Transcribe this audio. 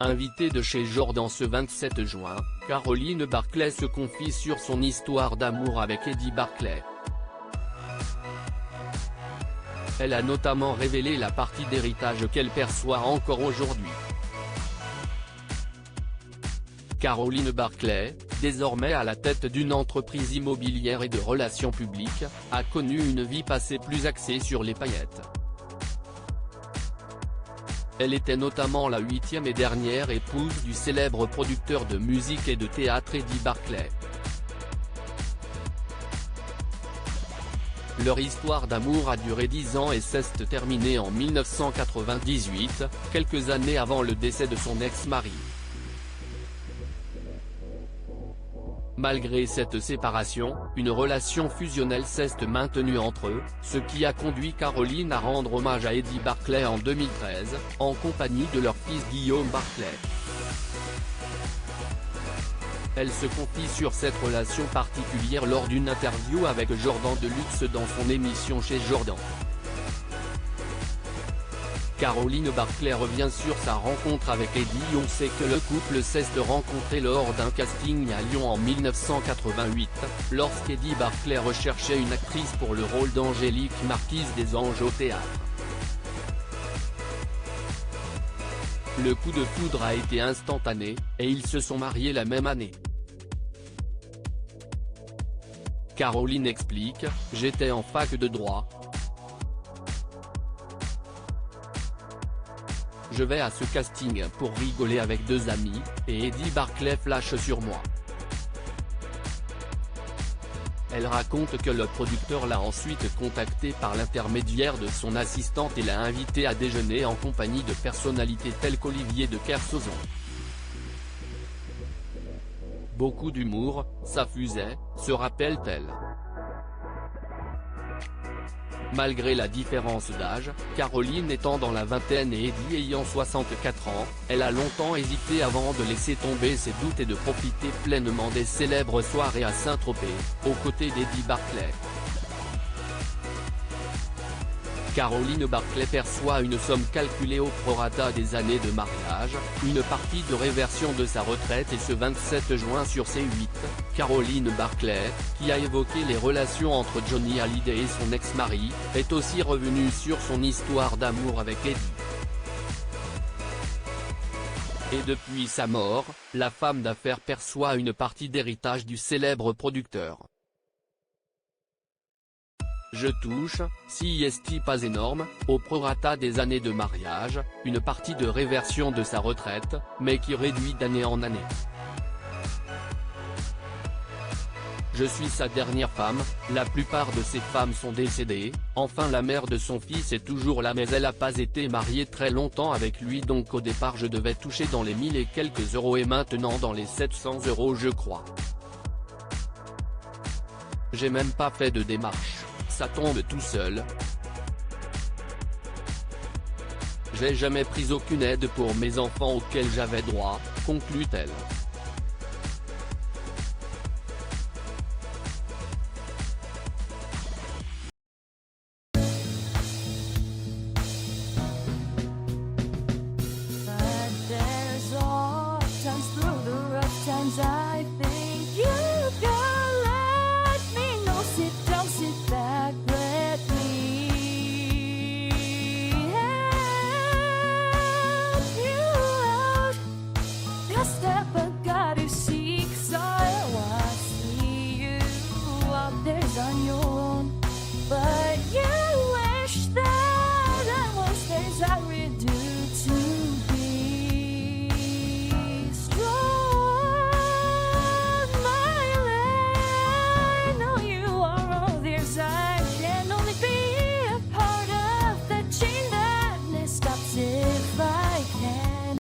Invitée de chez Jordan ce 27 juin, Caroline Barclay se confie sur son histoire d'amour avec Eddie Barclay. Elle a notamment révélé la partie d'héritage qu'elle perçoit encore aujourd'hui. Caroline Barclay, désormais à la tête d'une entreprise immobilière et de relations publiques, a connu une vie passée plus axée sur les paillettes. Elle était notamment la 8e et dernière épouse du célèbre producteur de musique et de théâtre Eddie Barclay. Leur histoire d'amour a duré 10 ans et s'est terminée en 1998, quelques années avant le décès de son ex-mari. Malgré cette séparation, une relation fusionnelle s'est maintenue entre eux, ce qui a conduit Caroline à rendre hommage à Eddie Barclay en 2013, en compagnie de leur fils Guillaume Barclay. Elle se confie sur cette relation particulière lors d'une interview avec Jordan Deluxe dans son émission chez Jordan. Caroline Barclay revient sur sa rencontre avec Eddie. On sait que le couple s'est rencontré lors d'un casting à Lyon en 1988, lorsqu'Eddie Barclay recherchait une actrice pour le rôle d'Angélique Marquise des Anges au théâtre. Le coup de foudre a été instantané, et ils se sont mariés la même année. Caroline explique : « J'étais en fac de droit. Je vais à ce casting pour rigoler avec 2 amis, et Eddie Barclay flash sur moi. » Elle raconte que le producteur l'a ensuite contacté par l'intermédiaire de son assistante et l'a invité à déjeuner en compagnie de personnalités telles qu'Olivier de Kersauzon. Beaucoup d'humour, ça fusait, se rappelle-t-elle. Malgré la différence d'âge, Caroline étant dans la vingtaine et Eddie ayant 64 ans, elle a longtemps hésité avant de laisser tomber ses doutes et de profiter pleinement des célèbres soirées à Saint-Tropez, aux côtés d'Eddie Barclay. Caroline Barclay perçoit une somme calculée au prorata des années de mariage, une partie de réversion de sa retraite, et ce 27 juin sur C8, Caroline Barclay, qui a évoqué les relations entre Johnny Hallyday et son ex-mari, est aussi revenue sur son histoire d'amour avec Eddie. Et depuis sa mort, la femme d'affaires perçoit une partie d'héritage du célèbre producteur. Je touche, si est pas énorme, au prorata des années de mariage, une partie de réversion de sa retraite, mais qui réduit d'année en année. Je suis sa dernière femme, la plupart de ses femmes sont décédées, enfin la mère de son fils est toujours là mais elle n'a pas été mariée très longtemps avec lui, donc au départ je devais toucher dans les 1000 et quelques euros et maintenant dans les 700 € je crois. J'ai même pas fait de démarche. Ça tombe tout seul. J'ai jamais pris aucune aide pour mes enfants auxquels j'avais droit, conclut-elle.